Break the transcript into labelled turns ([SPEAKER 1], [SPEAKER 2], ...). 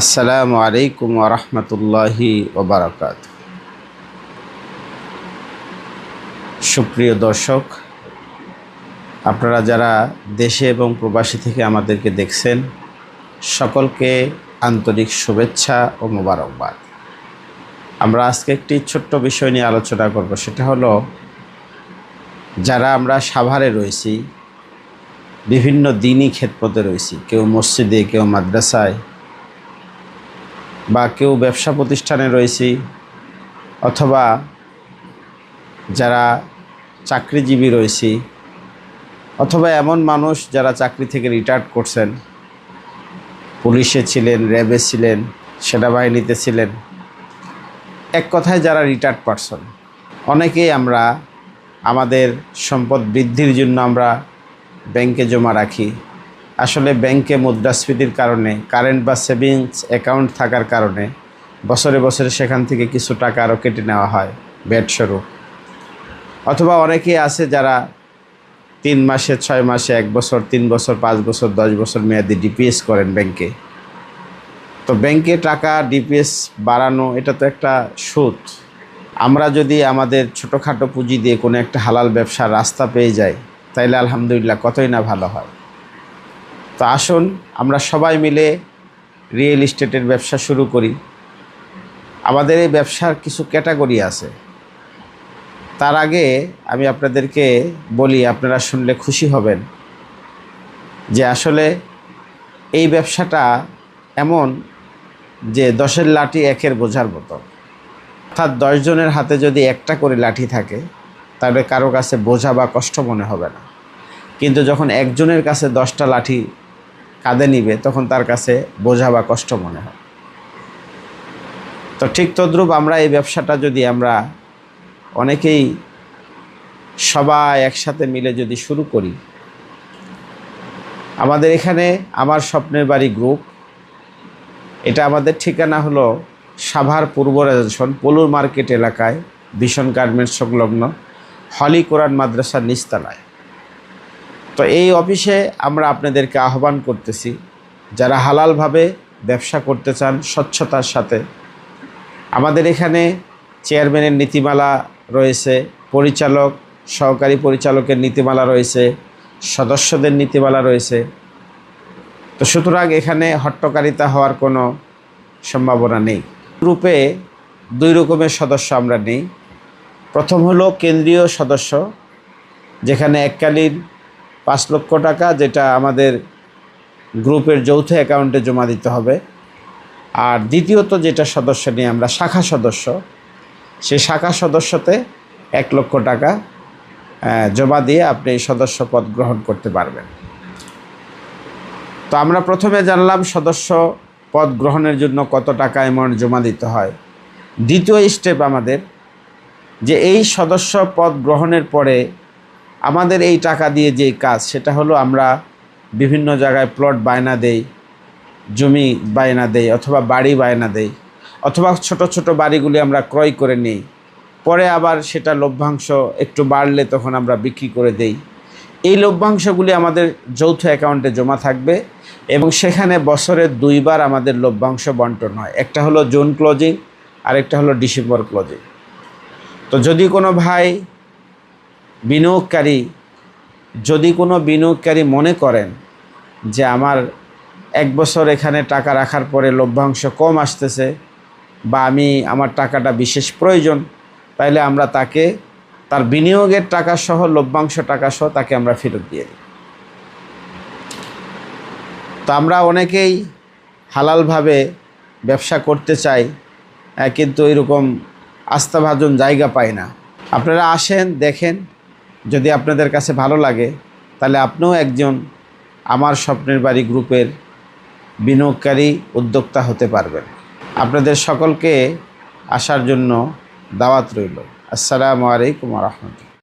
[SPEAKER 1] আসসালামু আলাইকুম ওয়া রাহমাতুল্লাহি ওয়া বারাকাতুহু। সুপ্রিয় দর্শক, আপনারা যারা দেশে এবং প্রবাসী থেকে আমাদেরকে দেখছেন, সকলকে আন্তরিক শুভেচ্ছা ও মোবারকবাদ। আমরা আজকে একটি ছোট্ট বিষয় নিয়ে আলোচনা করব, সেটা হলো যারা আমরা সাভারে রয়েছি, বিভিন্ন দিনই খেদমতে রয়েছি, কেউ মসজিদে, কেউ মাদ্রাসায়, বা কেউ ব্যবসা প্রতিষ্ঠানে রয়েছি, অথবা যারা চাকরিজীবী রয়েছি, অথবা এমন মানুষ যারা চাকরি থেকে রিটায়ার্ড করছেন, পুলিশে ছিলেন, র্যাবে ছিলেন, সেনাবাহিনীতে ছিলেন, এক কথায় যারা রিটায়ার্ড পারসন। অনেকেই আমরা আমাদের সম্পদ বৃদ্ধির জন্য আমরা ব্যাংকে জমা রাখি। আসলে ব্যাংকে মুদ্রাস্ফীতির কারণে, কারেন্ট বা সেভিংস অ্যাকাউন্ট থাকার কারণে বছরে বছরে সেখান থেকে কিছু টাকা আরও কেটে নেওয়া হয় ব্যাট স্বরূপ। অথবা অনেকেই আছে যারা 3 মাসে, 6 মাসে, 1 বছর, 3 বছর, 5 বছর, 10 বছর মেয়াদি ডিপিএস করেন ব্যাংকে। তো ব্যাংকে টাকা ডিপিএস বাড়ানো, এটা তো একটা সুদ। আমরা যদি আমাদের ছোটোখাটো পুঁজি দিয়ে কোনো একটা হালাল ব্যবসার রাস্তা পেয়ে যাই, তাইলে আলহামদুলিল্লাহ কতই না ভালো হয়। তো আসুন আমরা সবাই মিলে রিয়েল এস্টেটের ব্যবসা শুরু করি। আমাদের এই ব্যবসার কিছু ক্যাটাগরি আছে। তার আগে আমি আপনাদেরকে বলি, আপনারা শুনলে খুশি হবেন যে আসলে এই ব্যবসাটা এমন যে 10-এর লাঠি 1-এর বোঝার মতো। অর্থাৎ 10 জনের হাতে যদি একটা করে লাঠি থাকে, তাহলে কারো কাছে বোঝা বা কষ্ট মনে হবে না। কিন্তু যখন একজনের কাছে 10টা লাঠি কাঁধে নিবে, তখন তার কাছে বোঝা বা কষ্ট মনে হয়। তো ঠিক তদ্রূপ আমরা এই ব্যবসাটা যদি আমরা অনেকেই সবাই একসাথে মিলে যদি শুরু করি, আমাদের এখানে আমার স্বপ্নের বাড়ি গ্রুপ, এটা আমাদের ঠিকানা হলো সাভার পূর্ব রেলস্টেশন পলুর মার্কেট এলাকায়, ভীষণ গার্মেন্টস সংলগ্ন হলি কোরআন মাদ্রাসার নিচতলায়। তো এই অফিসে আমরা আপনাদেরকে আহ্বান করতেছি, যারা হালালভাবে ব্যবসা করতে চান স্বচ্ছতার সাথে। আমাদের এখানে চেয়ারম্যানের নীতিমালা রয়েছে, পরিচালক, সহকারী পরিচালকের নীতিমালা রয়েছে, সদস্যদের নীতিমালা রয়েছে। তো সুতরাং এখানে হট্টকারিতা হওয়ার কোনো সম্ভাবনা নেই। গ্রুপে 2 রকমের সদস্য আমরা নেই। প্রথম হলো কেন্দ্রীয় সদস্য, যেখানে এককালীন 5 লক্ষ টাকা, যেটা আমাদের গ্রুপের যৌথ অ্যাকাউন্টে জমা দিতে হবে। আর দ্বিতীয়ত যেটা সদস্য নিয়ে আমরা শাখা সদস্য, সেই শাখা সদস্যতে 1 লক্ষ টাকা জমা দিয়ে আপনি এই সদস্য পদ গ্রহণ করতে পারবেন। তো আমরা প্রথমে জানলাম সদস্য পদ গ্রহণের জন্য কত টাকা অ্যামাউন্ট জমা দিতে হয়। দ্বিতীয় স্টেপ আমাদের যে এই সদস্য পদ গ্রহণের পরে আমাদের এই টাকা দিয়ে যে কাজ, সেটা হলো আমরা বিভিন্ন জায়গায় প্লট বায়না দেই, জমি বায়না দেই, অথবা বাড়ি বায়না দেই, অথবা ছোট ছোট বাড়িগুলি আমরা ক্রয় করে নিই। পরে আবার সেটা লভ্যাংশ একটু বাড়লে তখন আমরা বিক্রি করে দেই। এই লভ্যাংশগুলি আমাদের যৌথ অ্যাকাউন্টে জমা থাকবে এবং সেখানে বছরে 2 বার আমাদের লভ্যাংশ বন্টন হয়। একটা হলো জুন ক্লোজিং, আর একটা হলো ডিসেম্বর ক্লোজিং। তো যদি কোনো ভাই বিনিয়োগকারী মনে করেন যে আমার 1 বছর এখানে টাকা রাখার পরে লভ্যাংশ কম আসতেছে, বা আমার টাকাটা বিশেষ প্রয়োজন, তাইলে আমরা তাকে তার বিনিয়োগের টাকা সহ, লভ্যাংশ টাকা সহ তাকে আমরা ফেরত দিয়ে দিই। তো আমরা অনেকেই হালালভাবে ব্যবসা করতে চাই, কিন্তু এরকম আস্থাভাজন জায়গা পাই না। আপনারা আসেন, দেখেন, যদি আপনাদের কাছে ভালো লাগে, তাহলে আপনিও একজন আমার স্বপ্নের বাড়ি গ্রুপের বিনিয়োগকারী উদ্যোক্তা হতে পারবেন। আপনাদের সকলকে আসার জন্য দাওয়াত রইল। আসসালামু আলাইকুম ওয়া রাহমাতুল্লাহ।